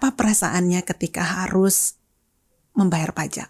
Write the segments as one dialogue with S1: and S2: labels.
S1: apa perasaannya ketika harus membayar pajak?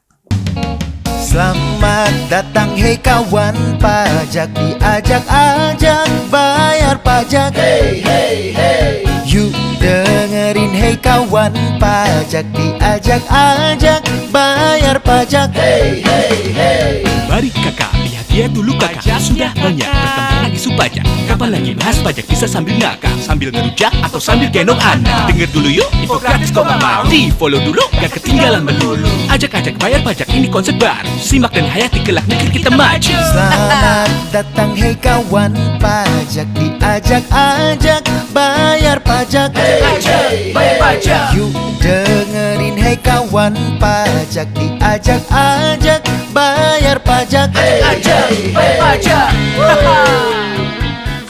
S2: Selamat datang hey kawan pajak, diajak-ajak bayar pajak. Hey hey hey, yuk dengerin hey kawan pajak, diajak-ajak bayar pajak. Hey hey hey,
S3: Mari kakak, lihat dia dulu kakak. Sudah banyak perkembangan isu pajak. Kapan lagi bahas pajak bisa sambil ngakak, sambil ngerujak atau sambil gendong anak. Dengar dulu yuk, info gratis kok gak mau. Di follow dulu, gak ketinggalan melulu. Ajak-ajak bayar pajak, ini konsep baru. Simak dan hayati kelak negeri kita maju.
S2: selamat datang hey kawan pajak, diajak-ajak bayar pajak.
S3: Ajak, bayar pajak.
S2: Yuk dengerin hey kawan pajak, diajak-ajak bayar pajak.
S3: Ajak, bayar pajak.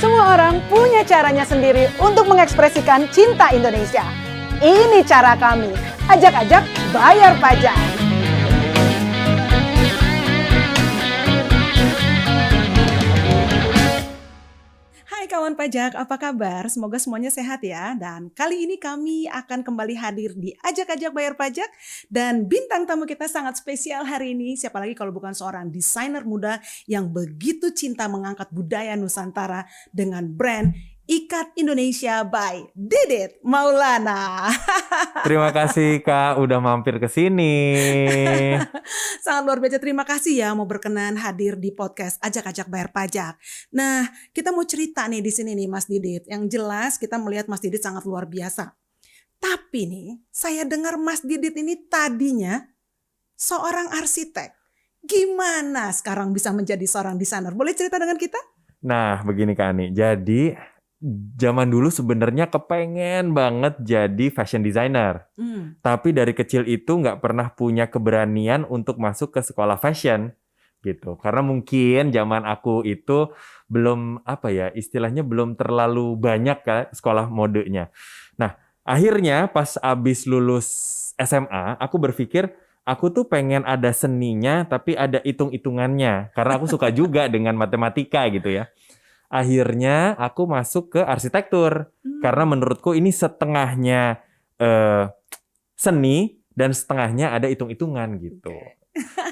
S4: Semua orang punya caranya sendiri untuk mengekspresikan cinta Indonesia. Ini cara kami, ajak-ajak bayar pajak.
S1: Hai kawan pajak, apa kabar? Semoga semuanya sehat ya. Dan kali ini kami akan kembali hadir di Ajak-Ajak Bayar Pajak. Dan bintang tamu kita sangat spesial hari ini. Siapa lagi kalau bukan seorang desainer muda yang begitu cinta mengangkat budaya Nusantara dengan brand Ikat Indonesia by Didit Maulana.
S5: Terima kasih Kak udah mampir ke sini.
S1: Sangat luar biasa, terima kasih ya mau berkenan hadir di podcast Ajak-Ajak Bayar Pajak. Nah, kita mau cerita nih di sini nih Mas Didit. Yang jelas kita melihat Mas Didit sangat luar biasa. Tapi nih, saya dengar Mas Didit ini tadinya seorang arsitek. Gimana sekarang bisa menjadi seorang desainer? Boleh cerita dengan kita?
S5: Nah, begini Kak Ani. Jadi zaman dulu sebenarnya kepengen banget jadi fashion designer. Tapi dari kecil itu nggak pernah punya keberanian untuk masuk ke sekolah fashion gitu. Karena mungkin zaman aku itu belum istilahnya belum terlalu banyak kan sekolah modenya. Nah, akhirnya pas abis lulus SMA, aku berpikir aku tuh pengen ada seninya tapi ada hitung-hitungannya. Karena aku suka juga dengan matematika gitu ya. Akhirnya aku masuk ke arsitektur. Karena menurutku ini setengahnya seni dan setengahnya ada hitung-hitungan gitu.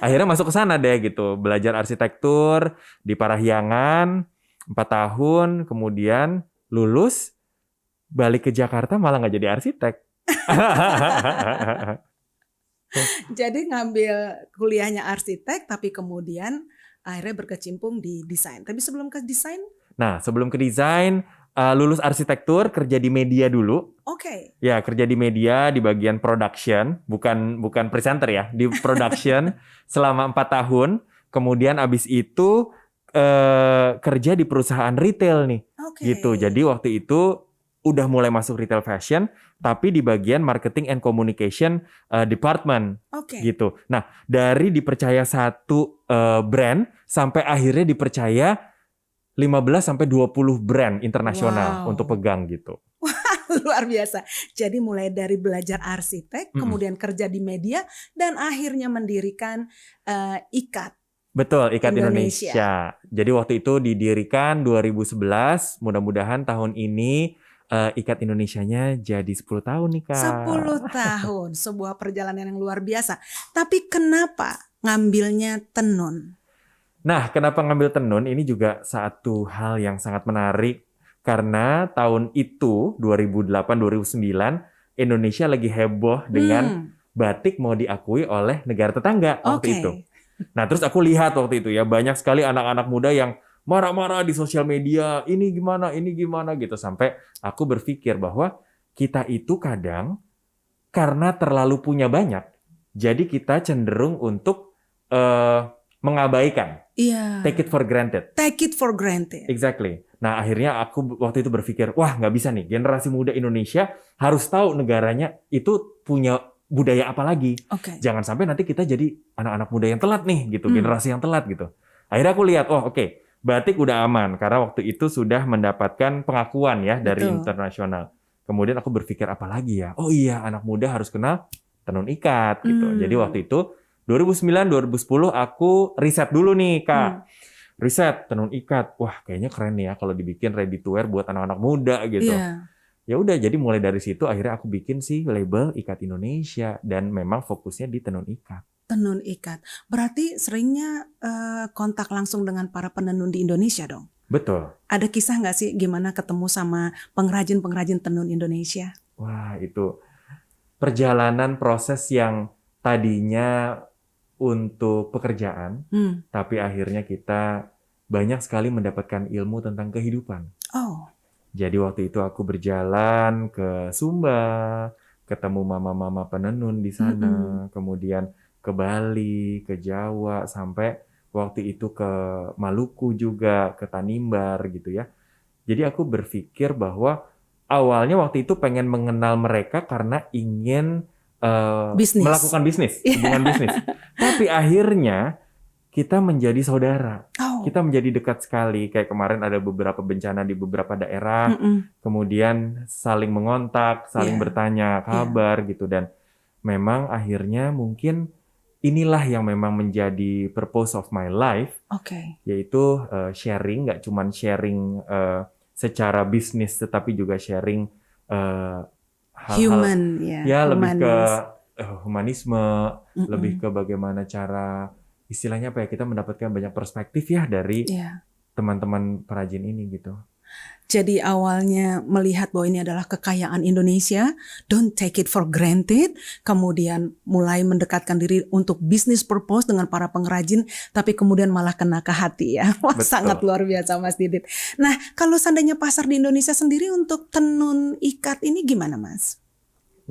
S5: Akhirnya masuk ke sana deh gitu. Belajar arsitektur di Parahyangan 4 tahun. Kemudian lulus, balik ke Jakarta malah nggak jadi arsitek.
S1: Jadi ngambil kuliahnya arsitek tapi kemudian akhirnya berkecimpung di desain. Tapi sebelum ke desain?
S5: Nah, sebelum ke desain, lulus arsitektur, kerja di media dulu.
S1: Oke.
S5: Ya, kerja di media di bagian production, bukan presenter ya, di production selama 4 tahun. Kemudian abis itu kerja di perusahaan retail nih.
S1: Oke.
S5: Gitu. Jadi waktu itu udah mulai masuk retail fashion, tapi di bagian marketing and communication department.
S1: Oke.
S5: Gitu. Nah, dari dipercaya satu brand sampai akhirnya dipercaya 15-20 brand internasional untuk pegang gitu.
S1: Luar biasa. Jadi mulai dari belajar arsitek, kemudian kerja di media, dan akhirnya mendirikan Ikat.
S5: Betul, Ikat
S1: Indonesia.
S5: Indonesia. Jadi waktu itu didirikan 2011, mudah-mudahan tahun ini Ikat Indonesianya jadi 10 tahun nih Kak.
S1: 10 tahun, sebuah perjalanan yang luar biasa. Tapi kenapa ngambilnya tenun?
S5: Nah, kenapa ngambil tenun? Ini juga satu hal yang sangat menarik. Karena tahun itu, 2008-2009, Indonesia lagi heboh dengan batik mau diakui oleh negara tetangga waktu itu. Nah, terus aku lihat waktu itu ya, banyak sekali anak-anak muda yang marah-marah di sosial media, ini gimana gitu. Sampai aku berpikir bahwa kita itu kadang karena terlalu punya banyak, jadi kita cenderung untuk mengabaikan.
S1: Iya.
S5: Take it for granted.
S1: Take it for granted.
S5: Exactly. Nah, akhirnya aku waktu itu berpikir, wah nggak bisa nih, generasi muda Indonesia harus tahu negaranya itu punya budaya apa lagi.
S1: Oke.
S5: Jangan sampai nanti kita jadi anak-anak muda yang telat nih, gitu, generasi yang telat gitu. Akhirnya aku lihat, oh oke, batik udah aman karena waktu itu sudah mendapatkan pengakuan ya dari internasional. Kemudian aku berpikir apa lagi ya? Oh iya, anak muda harus kenal tenun ikat gitu. Jadi waktu itu 2009-2010 aku riset dulu nih Kak. Riset tenun ikat. Wah kayaknya keren nih ya kalau dibikin ready to wear buat anak-anak muda gitu.
S1: Iya.
S5: ya udah, jadi mulai dari situ akhirnya aku bikin si label Ikat Indonesia dan memang fokusnya di tenun ikat.
S1: Tenun ikat. Berarti seringnya kontak langsung dengan para penenun di Indonesia dong?
S5: Betul.
S1: Ada kisah nggak sih gimana ketemu sama pengrajin-pengrajin tenun Indonesia?
S5: Wah, itu perjalanan proses yang tadinya untuk pekerjaan, tapi akhirnya kita banyak sekali mendapatkan ilmu tentang kehidupan.
S1: Oh,
S5: Jadi waktu itu aku berjalan ke Sumba, ketemu mama-mama penenun di sana, kemudian ke Bali, ke Jawa, sampai waktu itu ke Maluku juga, ke Tanimbar gitu ya. Jadi aku berpikir bahwa awalnya waktu itu pengen mengenal mereka karena ingin
S1: Bisnis.
S5: melakukan bisnis, hubungan bisnis. Tapi akhirnya kita menjadi saudara.
S1: oh,
S5: Kita menjadi dekat sekali. Kayak kemarin ada beberapa bencana di beberapa daerah, kemudian saling mengontak, saling
S1: Iya.
S5: bertanya kabar gitu. Dan memang akhirnya mungkin inilah yang memang menjadi purpose of my life,
S1: Oke.
S5: yaitu sharing, nggak cuman sharing secara bisnis, tetapi juga sharing hal-hal
S1: Human, ya.
S5: ya lebih ke
S1: humanis.
S5: humanisme, lebih ke bagaimana cara istilahnya apa ya, kita mendapatkan banyak perspektif ya dari
S1: Iya.
S5: teman-teman perajin ini gitu.
S1: Jadi awalnya melihat bahwa ini adalah kekayaan Indonesia, don't take it for granted, kemudian mulai mendekatkan diri untuk business purpose dengan para pengrajin, tapi kemudian malah kena ke hati ya. Wah,
S5: Betul.
S1: sangat luar biasa Mas Didit. Nah, kalau seandainya pasar di Indonesia sendiri untuk tenun ikat ini gimana Mas?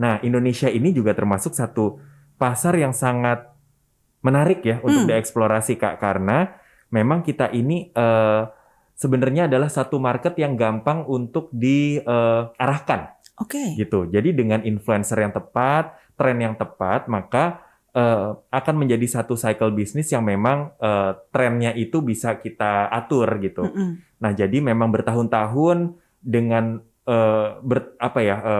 S5: Nah, Indonesia ini juga termasuk satu pasar yang sangat menarik ya untuk dieksplorasi Kak, karena memang kita ini sebenarnya adalah satu market yang gampang untuk diarahkan
S1: Oke.
S5: gitu. Jadi dengan influencer yang tepat, tren yang tepat, maka akan menjadi satu cycle bisnis yang memang trennya itu bisa kita atur gitu. Nah, jadi memang bertahun-tahun dengan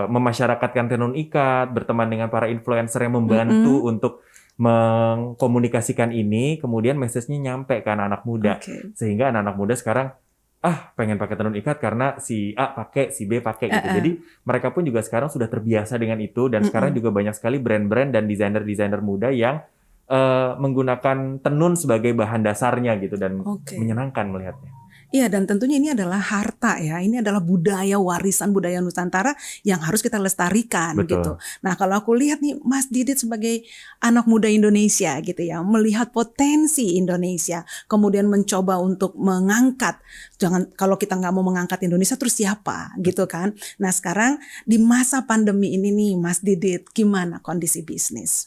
S5: memasyarakatkan tenun ikat, berteman dengan para influencer yang membantu untuk mengkomunikasikan ini, kemudian message-nya nyampe ke anak-anak muda.
S1: Oke.
S5: Sehingga anak-anak muda sekarang pengen pakai tenun ikat karena si A pakai, si B pakai gitu. Jadi mereka pun juga sekarang sudah terbiasa dengan itu, dan sekarang juga banyak sekali brand-brand dan desainer-desainer muda yang menggunakan tenun sebagai bahan dasarnya gitu, dan
S1: Oke.
S5: menyenangkan melihatnya.
S1: Iya, dan tentunya ini adalah harta ya. Ini adalah budaya, warisan budaya Nusantara yang harus kita lestarikan
S5: Betul.
S1: gitu. Nah, kalau aku lihat nih Mas Didit sebagai anak muda Indonesia gitu ya, melihat potensi Indonesia, kemudian mencoba untuk mengangkat. Jangan, kalau kita nggak mau mengangkat Indonesia terus siapa gitu kan. Nah, sekarang di masa pandemi ini nih Mas Didit, gimana kondisi bisnis?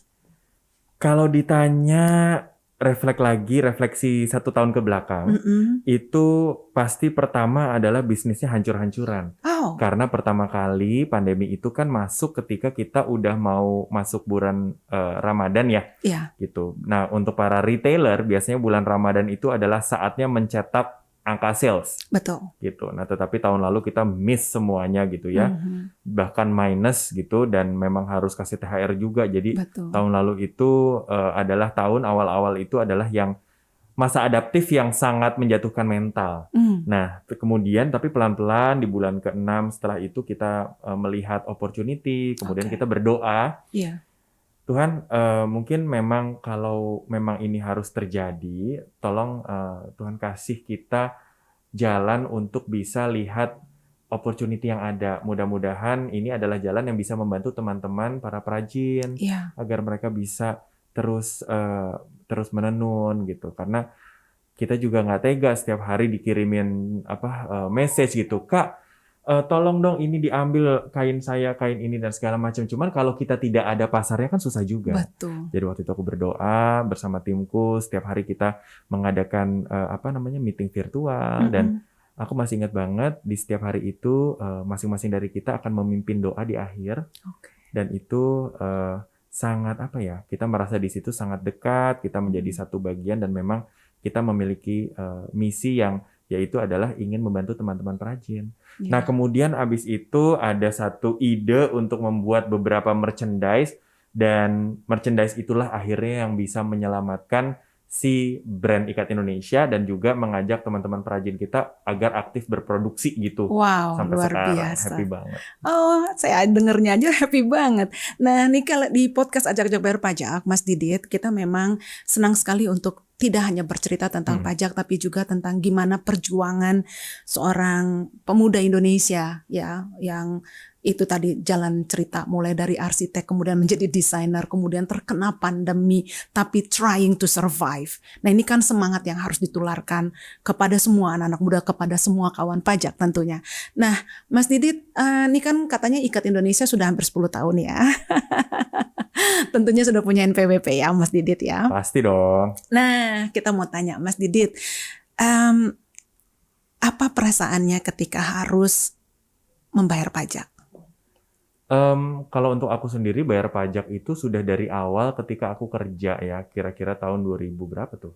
S5: Kalau ditanya refleksi 1 tahun ke belakang, itu pasti pertama adalah bisnisnya hancur-hancuran.
S1: Oh,
S5: Karena pertama kali pandemi itu kan masuk ketika kita udah mau masuk bulan Ramadan ya,
S1: iya,
S5: gitu. Nah, untuk para retailer biasanya bulan Ramadan itu adalah saatnya mencetak angka sales,
S1: betul.
S5: gitu. Nah, tetapi tahun lalu kita miss semuanya gitu ya, bahkan minus gitu, dan memang harus kasih THR juga. Jadi
S1: Betul.
S5: tahun lalu itu adalah tahun awal-awal itu adalah yang masa adaptif yang sangat menjatuhkan mental. Nah, kemudian tapi pelan-pelan di bulan ke-6 setelah itu kita melihat opportunity, kemudian
S1: Oke.
S5: kita berdoa,
S1: Iya.
S5: Tuhan, mungkin memang kalau memang ini harus terjadi, tolong Tuhan kasih kita jalan untuk bisa lihat opportunity yang ada. Mudah-mudahan ini adalah jalan yang bisa membantu teman-teman para perajin
S1: Iya.
S5: agar mereka bisa terus menenun gitu. Karena kita juga nggak tega setiap hari dikirimin message gitu, Kak, tolong dong ini diambil kain saya, kain ini dan segala macam. Cuman kalau kita tidak ada pasarnya kan susah juga.
S1: Betul.
S5: Jadi waktu itu aku berdoa bersama timku, setiap hari kita mengadakan meeting virtual, dan aku masih ingat banget di setiap hari itu masing-masing dari kita akan memimpin doa di akhir.
S1: Oke.
S5: Dan itu sangat kita merasa di situ sangat dekat, kita menjadi satu bagian, dan memang kita memiliki misi yang yaitu adalah ingin membantu teman-teman perajin.
S1: Iya.
S5: Nah, kemudian abis itu ada satu ide untuk membuat beberapa merchandise, dan merchandise itulah akhirnya yang bisa menyelamatkan si brand Ikat Indonesia dan juga mengajak teman-teman perajin kita agar aktif berproduksi gitu.
S1: Wow,
S5: Sampai
S1: luar
S5: sekarang
S1: biasa.
S5: happy banget.
S1: Oh, saya dengernya aja happy banget. Nah, nih kalau di podcast Ajak-Ajak Bayar Pajak, Mas Didit, kita memang senang sekali untuk tidak hanya bercerita tentang pajak, tapi juga tentang gimana perjuangan seorang pemuda Indonesia ya, yang itu tadi jalan cerita mulai dari arsitek kemudian menjadi desainer kemudian terkena pandemi tapi trying to survive. Nah ini kan semangat yang harus ditularkan kepada semua anak-anak muda, kepada semua kawan pajak tentunya. Nah Mas Didit, ini kan katanya Ikat Indonesia sudah hampir 10 tahun ya. Tentunya sudah punya NPWP ya Mas Didit ya.
S5: Pasti dong.
S1: Nah kita mau tanya Mas Didit, apa perasaannya ketika harus membayar pajak?
S5: Kalau untuk aku sendiri bayar pajak itu sudah dari awal ketika aku kerja ya, kira-kira tahun 2000 berapa tuh?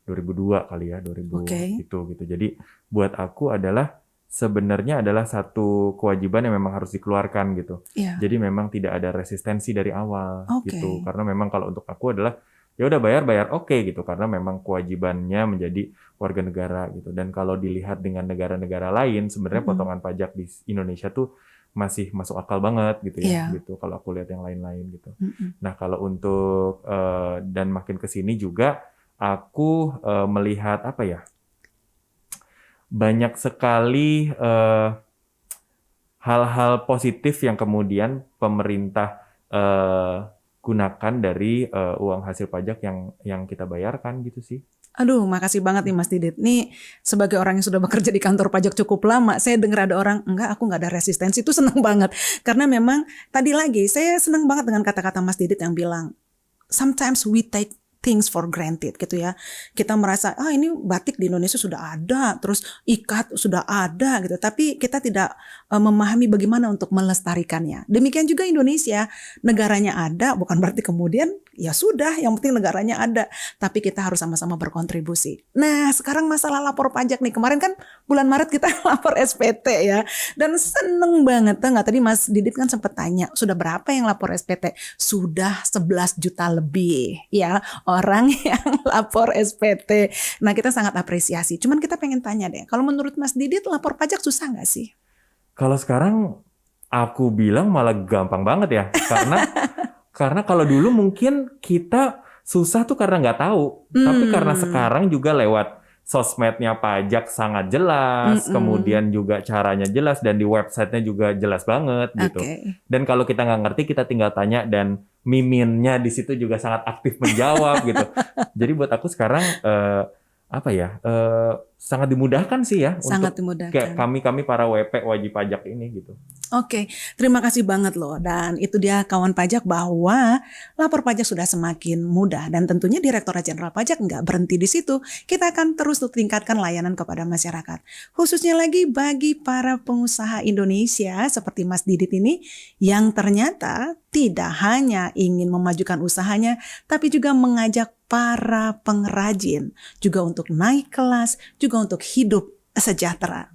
S5: 2002 kali ya, 2000
S1: Oke.
S5: gitu. Jadi buat aku adalah sebenarnya adalah satu kewajiban yang memang harus dikeluarkan gitu.
S1: Iya.
S5: Jadi memang tidak ada resistensi dari awal
S1: Oke.
S5: gitu. Karena memang kalau untuk aku adalah ya udah bayar oke gitu karena memang kewajibannya menjadi warga negara gitu. Dan kalau dilihat dengan negara-negara lain sebenarnya potongan pajak di Indonesia tuh masih masuk akal banget gitu ya gitu kalau aku lihat yang lain-lain gitu. Nah, kalau untuk dan makin ke sini juga aku melihat apa ya? Banyak sekali hal-hal positif yang kemudian pemerintah gunakan dari uang hasil pajak yang kita bayarkan gitu sih.
S1: Aduh, makasih banget nih Mas Didit. Nih sebagai orang yang sudah bekerja di kantor pajak cukup lama, saya dengar ada orang, enggak aku nggak ada resistensi, itu senang banget. Karena memang tadi lagi saya senang banget dengan kata-kata Mas Didit yang bilang, sometimes we take things for granted gitu ya. Kita merasa, ini batik di Indonesia sudah ada, terus ikat sudah ada gitu. Tapi kita tidak memahami bagaimana untuk melestarikannya. Demikian juga Indonesia, negaranya ada, bukan berarti kemudian ya sudah, yang penting negaranya ada. Tapi kita harus sama-sama berkontribusi. Nah sekarang masalah lapor pajak nih. Kemarin kan bulan Maret kita lapor SPT ya. Dan seneng banget. Nggak, tadi Mas Didit kan sempat tanya, sudah berapa yang lapor SPT? Sudah 11 juta lebih ya orang yang lapor SPT. Nah kita sangat apresiasi. Cuman kita pengen tanya deh, kalau menurut Mas Didit lapor pajak susah nggak sih?
S5: Kalau sekarang aku bilang malah gampang banget ya. Karena kalau dulu mungkin kita susah tuh karena nggak tahu. Tapi karena sekarang juga lewat sosmednya pajak sangat jelas. Kemudian juga caranya jelas dan di websitenya juga jelas banget gitu. Dan kalau kita nggak ngerti kita tinggal tanya dan miminnya di situ juga sangat aktif menjawab gitu. Jadi buat aku sekarang sangat dimudahkan sih ya
S1: Sangat
S5: untuk
S1: dimudahkan.
S5: kayak kami para WP wajib pajak ini gitu.
S1: Oke, terima kasih banget loh. Dan itu dia kawan pajak bahwa lapor pajak sudah semakin mudah. Dan tentunya Direktorat Jenderal Pajak nggak berhenti di situ. Kita akan terus tingkatkan layanan kepada masyarakat. Khususnya lagi bagi para pengusaha Indonesia seperti Mas Didit ini yang ternyata tidak hanya ingin memajukan usahanya, tapi juga mengajak para pengrajin juga untuk naik kelas, juga untuk hidup sejahtera.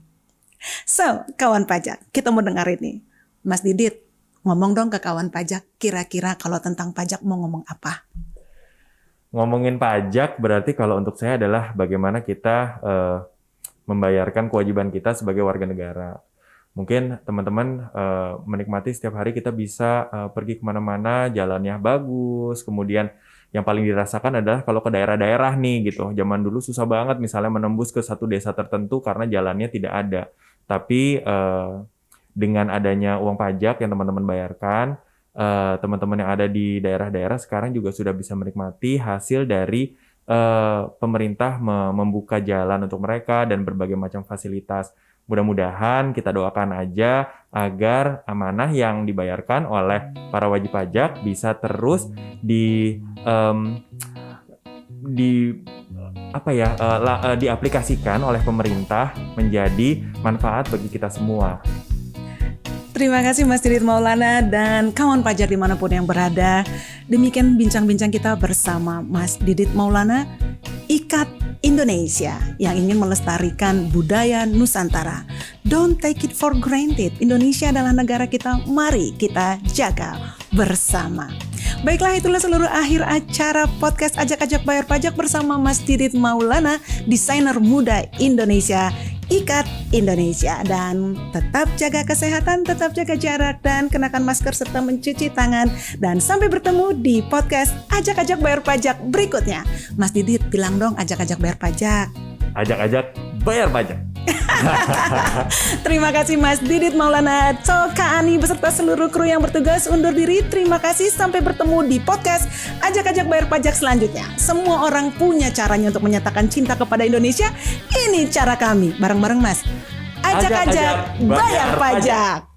S1: So, kawan pajak, kita mau dengar ini. Mas Didit, ngomong dong ke kawan pajak, kira-kira kalau tentang pajak mau ngomong apa?
S5: Ngomongin pajak berarti kalau untuk saya adalah bagaimana kita membayarkan kewajiban kita sebagai warga negara. Mungkin teman-teman menikmati setiap hari kita bisa pergi kemana-mana, jalannya bagus, kemudian yang paling dirasakan adalah kalau ke daerah-daerah nih gitu. Zaman dulu susah banget misalnya menembus ke satu desa tertentu karena jalannya tidak ada. Tapi dengan adanya uang pajak yang teman-teman bayarkan, teman-teman yang ada di daerah-daerah sekarang juga sudah bisa menikmati hasil dari pemerintah membuka jalan untuk mereka dan berbagai macam fasilitas. Mudah-mudahan kita doakan aja agar amanah yang dibayarkan oleh para wajib pajak bisa terus diaplikasikan oleh pemerintah menjadi manfaat bagi kita semua.
S1: Terima kasih Mas Didit Maulana dan kawan pajak dimanapun yang berada. Demikian bincang-bincang kita bersama Mas Didit Maulana, Ikat Indonesia yang ingin melestarikan budaya Nusantara. Don't take it for granted. Indonesia adalah negara kita, mari kita jaga. bersama. Baiklah, itulah seluruh akhir acara podcast Ajak-Ajak Bayar Pajak bersama Mas Didit Maulana, desainer muda Indonesia, Ikat Indonesia. Dan tetap jaga kesehatan, tetap jaga jarak, dan kenakan masker serta mencuci tangan. Dan sampai bertemu di podcast Ajak-Ajak Bayar Pajak berikutnya. Mas Didit bilang dong, ajak-ajak bayar pajak.
S5: Ajak-ajak bayar pajak.
S1: Terima kasih Mas Didit Maulana. So, Kak Ani beserta seluruh kru yang bertugas undur diri. Terima kasih, sampai bertemu di podcast Ajak-Ajak Bayar Pajak selanjutnya. Semua orang punya caranya untuk menyatakan cinta kepada Indonesia. Ini cara kami. Bareng-bareng Mas. Ajak-ajak bayar pajak.